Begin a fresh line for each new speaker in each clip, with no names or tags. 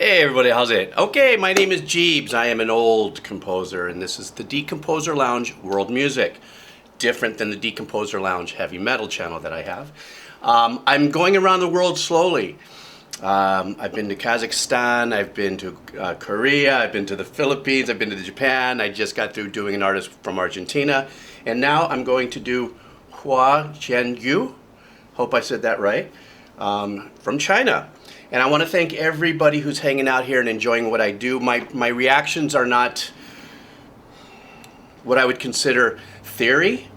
Hey everybody, how's it? Okay, my name is Jeebs. I am an old composer, and this is the Decomposer Lounge World Music. Different than the Decomposer Lounge Heavy Metal channel that I have. I'm going around the world slowly. I've been to Kazakhstan, I've been to Korea, I've been to the Philippines, I've been to Japan. I just got through doing an artist from Argentina, and now I'm going to do Hua Chen, hope I said that right, from China. And I want to thank everybody who's hanging out here and enjoying what I do. My reactions are not what I would consider theory.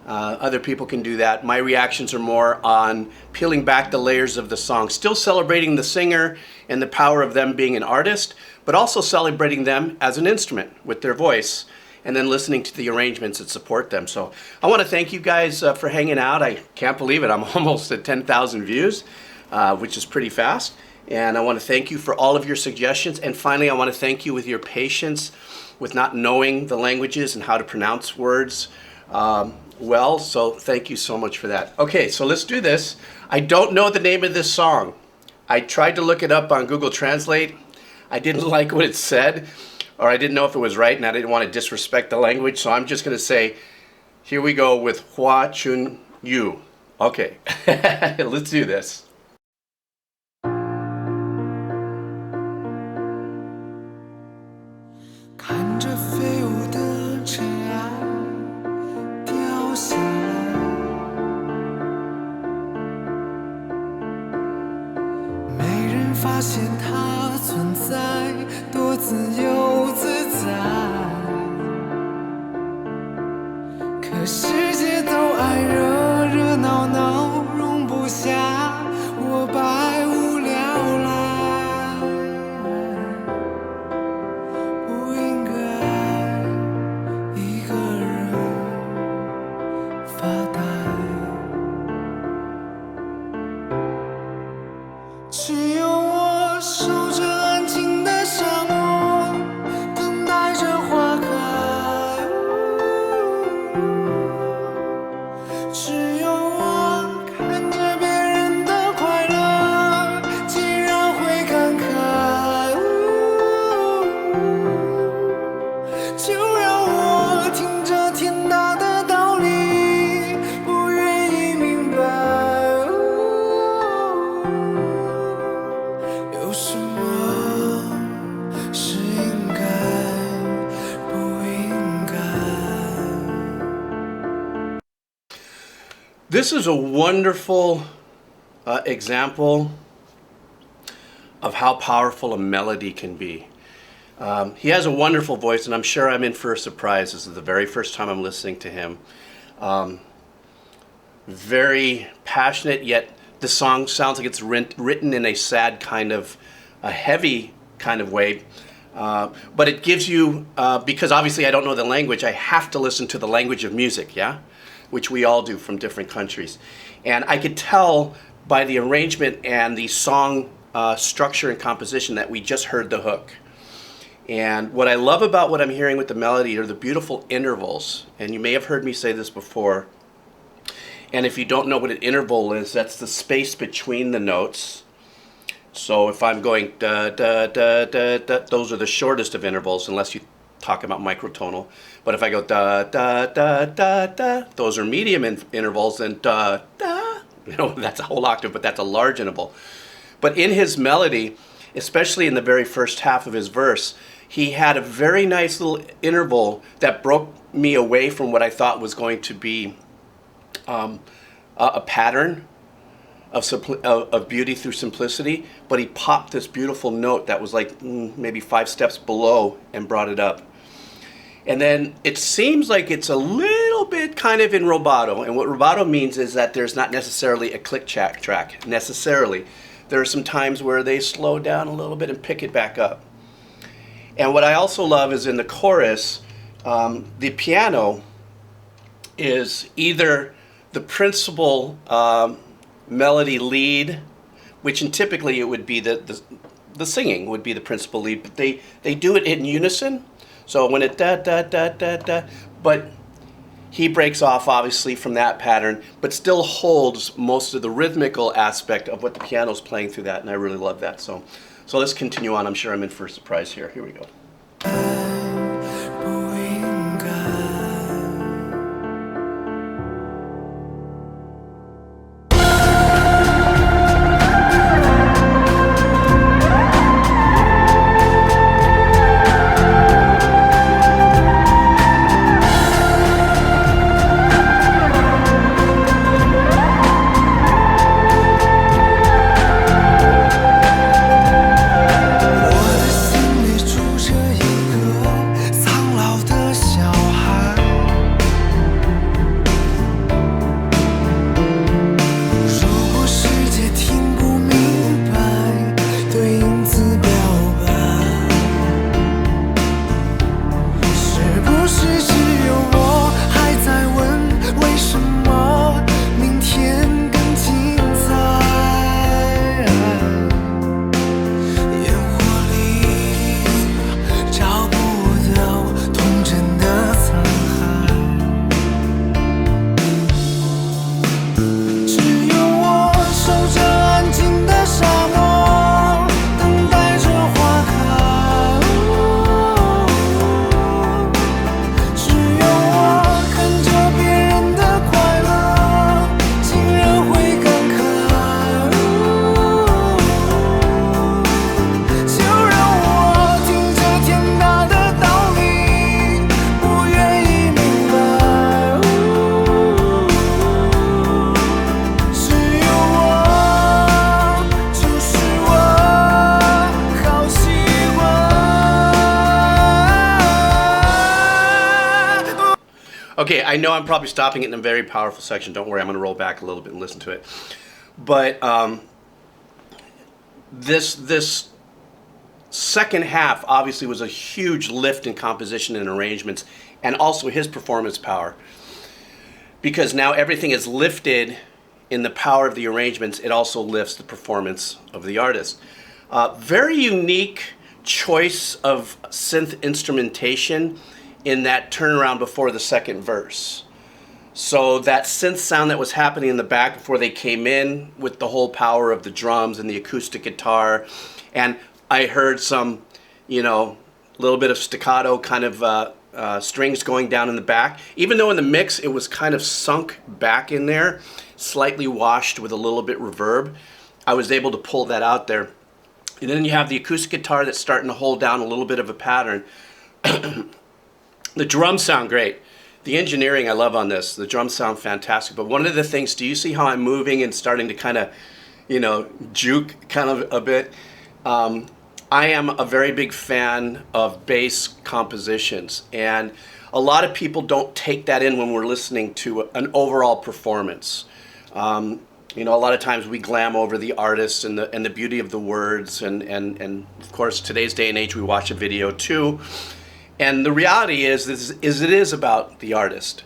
Other people can do that. My reactions are more on peeling back the layers of the song, still celebrating the singer and the power of them being an artist, but also celebrating them as an instrument with their voice, and then listening to the arrangements that support them. So I want to thank you guys for hanging out. I can't believe it. I'm almost at 10,000 views. Which is pretty fast. And I want to thank you for all of your suggestions. And finally, I want to thank you with your patience with not knowing the languages and how to pronounce words well. So thank you so much for that. Okay, so let's do this. I don't know the name of this song. I tried to look it up on Google Translate. I didn't like what it said, or I didn't know if it was right, and I didn't want to disrespect the language. So I'm just going to say, here we go with Hua Chen. Okay, let's do this.
看着飞舞的尘埃掉下来，没人发现它存在，多自由自在。可世界都爱热热闹闹，容不下我百无聊赖。 只有我守着安静的沙漠，等待着花开。只有我看着别人的快乐，竟然会感慨。就让我听着天大的道理，不愿意明白。 有什么是应该，不应该？
This is a wonderful example of how powerful a melody can be. He has a wonderful voice, and I'm sure I'm in for a surprise. This is the very first time I'm listening to him. Very passionate, yet the song sounds like it's written in a sad kind of, a heavy kind of way. But it gives you, because obviously I don't know the language, I have to listen to the language of music, yeah? Which we all do from different countries. And I could tell by the arrangement and the song structure and composition that we just heard the hook. And what I love about what I'm hearing with the melody are the beautiful intervals. And you may have heard me say this before. And if you don't know what an interval is, that's the space between the notes. So if I'm going da da da da da, those are the shortest of intervals, unless you talk about microtonal. But if I go da da da da da, those are medium intervals, and da da, that's a whole octave, but that's a large interval. But in his melody, especially in the very first half of his verse, he had a very nice little interval that broke me away from what I thought was going to be a pattern of beauty through simplicity, but he popped this beautiful note that was like maybe 5 steps below and brought it up. And then it seems like it's a little bit kind of in rubato, and what rubato means is that there's not necessarily a click track necessarily. There are some times where they slow down a little bit and pick it back up. And what I also love is in the chorus, the piano is either the principal melody lead, which typically it would be the singing would be the principal lead, but they do it in unison. So when it da da da da da, but he breaks off obviously from that pattern, but still holds most of the rhythmical aspect of what the piano's playing through that, and I really love that. So So let's continue on. I'm sure I'm in for a surprise here. Here we go.
不应该。
Okay, I know I'm probably stopping it in a very powerful section. Don't worry, I'm going to roll back a little bit and listen to it. But this second half obviously was a huge lift in composition and arrangements, and also his performance power. Because now everything is lifted in the power of the arrangements, it also lifts the performance of the artist. Very unique choice of synth instrumentation in that turnaround before the second verse. So that synth sound that was happening in the back before they came in with the whole power of the drums and the acoustic guitar, and I heard some, little bit of staccato kind of strings going down in the back. Even though in the mix it was kind of sunk back in there, slightly washed with a little bit reverb, I was able to pull that out there. And then you have the acoustic guitar that's starting to hold down a little bit of a pattern. The drums sound great. The engineering I love on this. The drums sound fantastic. But one of the things, do you see how I'm moving and starting to kind of, juke kind of a bit? I am a very big fan of bass compositions. And a lot of people don't take that in when we're listening to an overall performance. A lot of times we glam over the artists and the beauty of the words. And of course, today's day and age, we watch a video too. And the reality is it is about the artist.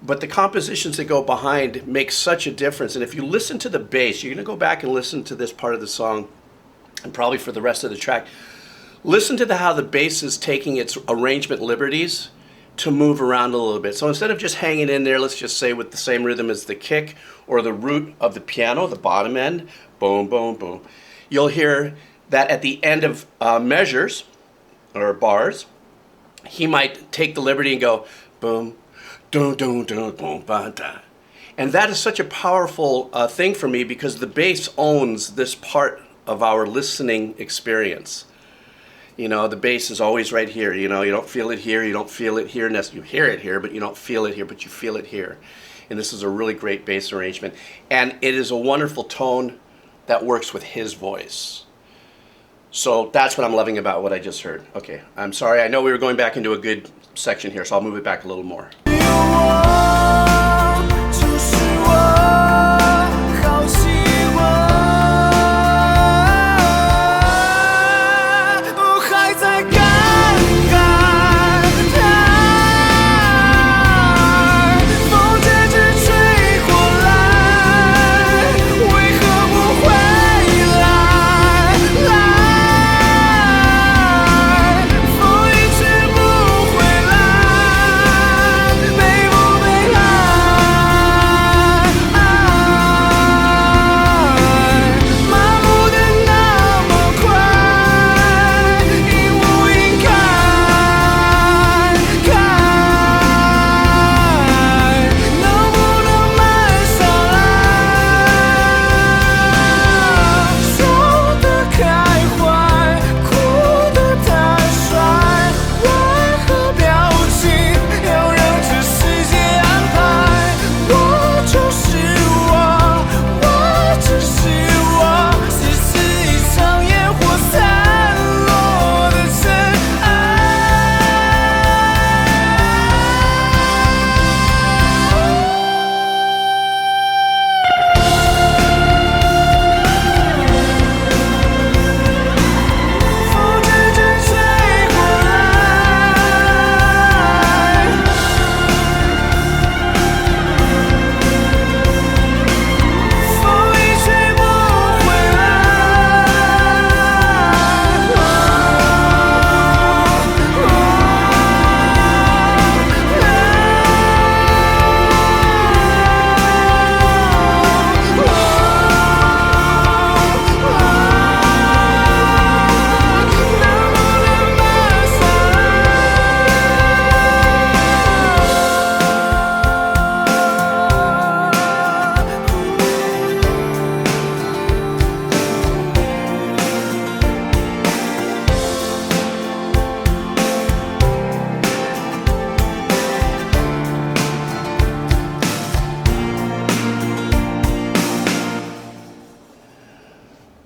But the compositions that go behind make such a difference. And if you listen to the bass, you're going to go back and listen to this part of the song, and probably for the rest of the track. Listen to how the bass is taking its arrangement liberties to move around a little bit. So instead of just hanging in there, let's just say with the same rhythm as the kick or the root of the piano, the bottom end, boom, boom, boom. You'll hear that at the end of measures or bars, he might take the liberty and go boom, dun, dun, dun, boom, ba, da. And that is such a powerful thing for me, because the bass owns this part of our listening experience. The bass is always right here. You don't feel it here, you don't feel it here. You hear it here, but you don't feel it here, but you feel it here. And this is a really great bass arrangement. And it is a wonderful tone that works with his voice. So that's what I'm loving about what I just heard. Okay, I'm sorry. I know we were going back into a good section here, so I'll move it back a little more.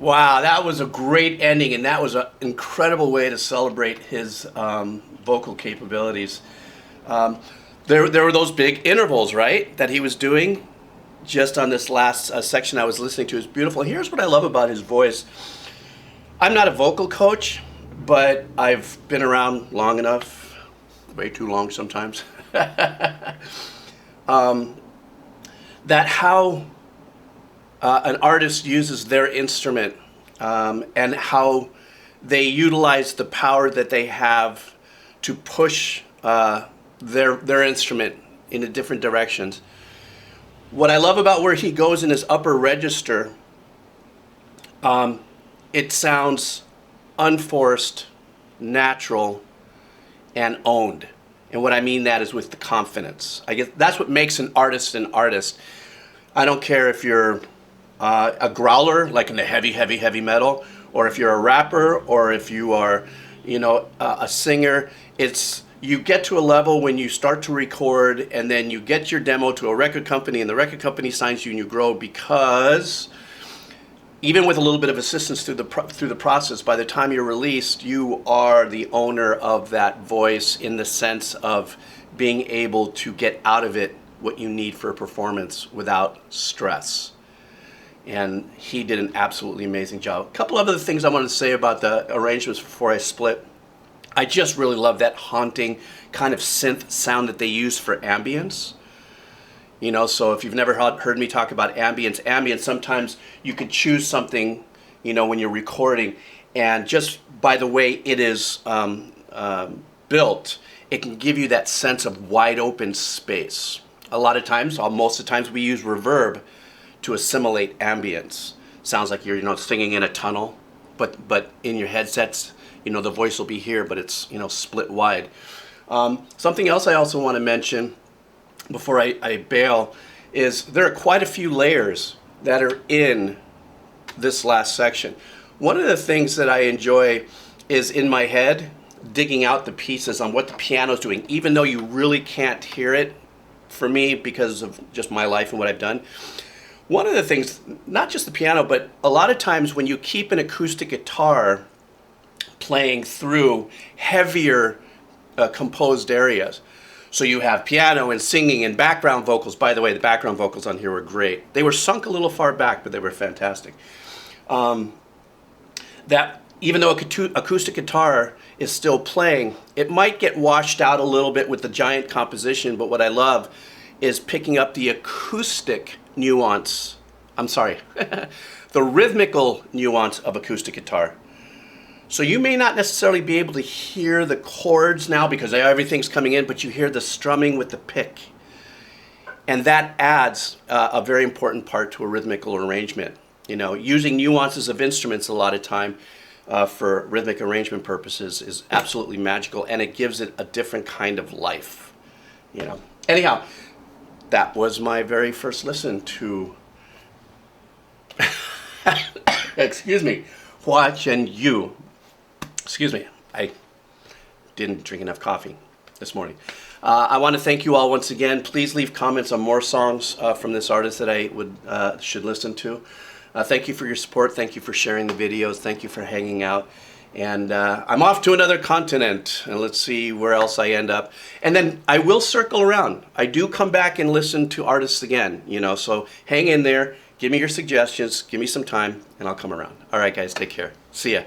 Wow, that was a great ending, and that was an incredible way to celebrate his vocal capabilities. There were those big intervals, right, that he was doing just on this last section I was listening to. Is beautiful. Here's what I love about his voice. I'm not a vocal coach, but I've been around long enough, way too long sometimes, that how an artist uses their instrument and how they utilize the power that they have to push their instrument into different directions. What I love about where he goes in his upper register, it sounds unforced, natural, and owned. And what I mean that is with the confidence. I guess that's what makes an artist an artist. I don't care if you're a growler, like in the heavy metal, or if you're a rapper, or if you are, a singer. You get to a level when you start to record, and then you get your demo to a record company, and the record company signs you, and you grow, because even with a little bit of assistance through the process, by the time you're released, you are the owner of that voice, in the sense of being able to get out of it what you need for a performance without stress. And he did an absolutely amazing job. A couple other things I wanted to say about the arrangements before I split. I just really love that haunting kind of synth sound that they use for ambience. So if you've never heard me talk about ambience, sometimes you could choose something, when you're recording, and just by the way it is built, it can give you that sense of wide open space. A lot of times, most of the times, we use reverb to assimilate ambience. Sounds like you're, singing in a tunnel, but in your headsets, the voice will be here, but it's, split wide. Something else I also want to mention before I bail is there are quite a few layers that are in this last section. One of the things that I enjoy is, in my head, digging out the pieces on what the piano's doing, even though you really can't hear it, for me, because of just my life and what I've done. One of the things, not just the piano, but a lot of times when you keep an acoustic guitar playing through heavier composed areas, so you have piano and singing and background vocals. By the way, the background vocals on here were great. They were sunk a little far back, but they were fantastic. That even though acoustic guitar is still playing, it might get washed out a little bit with the giant composition, but what I love is picking up the acoustic nuance, the rhythmical nuance of acoustic guitar. So you may not necessarily be able to hear the chords now because everything's coming in, but you hear the strumming with the pick. And that adds a very important part to a rhythmical arrangement. Using nuances of instruments a lot of time for rhythmic arrangement purposes is absolutely magical, and it gives it a different kind of life. Anyhow, that was my very first listen to excuse me, Hua Chen. Excuse me, I didn't drink enough coffee this morning. I want to thank you all once again. Please leave comments on more songs from this artist that I should listen to. Thank you for your support. Thank you for sharing the videos. Thank you for hanging out. And I'm off to another continent, and let's see where else I end up. And then I will circle around. I do come back and listen to artists again, so hang in there. Give me your suggestions. Give me some time, and I'll come around. All right, guys, take care. See ya.